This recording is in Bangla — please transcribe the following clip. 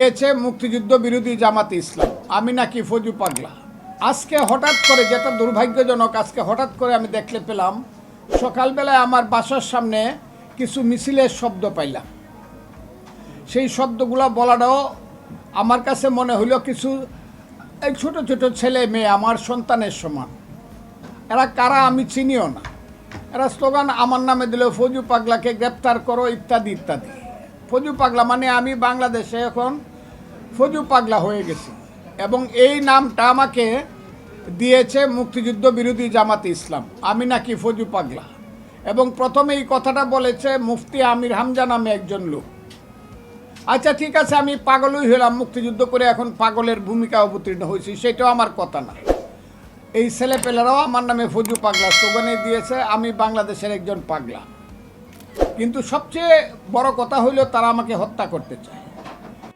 এছে মুক্তিযুদ্ধ বিরোধী জামাতে ইসলাম, আমি নাকি ফজু পাগলা। আজকে হঠাৎ করে, যেটা দুর্ভাগ্যজনক, আজকে হঠাৎ করে আমি দেখতে পেলাম সকালবেলায় আমার বাসার সামনে কিছু মিছিলের শব্দ পাইলাম। সেই শব্দগুলো বলাটাও আমার কাছে মনে হইল কিছু এই ছোট ছোট ছেলে মেয়ে আমার সন্তানের সমান। এরা কারা আমি চিনিও না। এরা স্লোগান আমার নামে দিল, ফজু পাগলাকে গ্রেপ্তার করো, ইত্যাদি ইত্যাদি। ফজু পাগলা মানে আমি বাংলাদেশে এখন ফজু পাগলা হয়ে গেছি, এবং এই নামটা আমাকে দিয়েছে মুক্তিযুদ্ধ বিরোধী জামাতে ইসলাম, আমি নাকি ফজু পাগলা। এবং প্রথমে এই কথাটা বলেছে মুফতি আমির হামজা নামে একজন লোক। আচ্ছা ঠিক আছে, আমি পাগলই হলাম, মুক্তিযুদ্ধ করে এখন পাগলের ভূমিকা অবতীর্ণ হয়েছি, সেটাও আমার কথা না। এই ছেলেপেলেরাও আমার নামে ফজু পাগলা স্লোগানে দিয়েছে, আমি বাংলাদেশের একজন পাগলা। কিন্তু সবচেয়ে বড় কথা হইল তারা আমাকে হত্যা করতে চায়।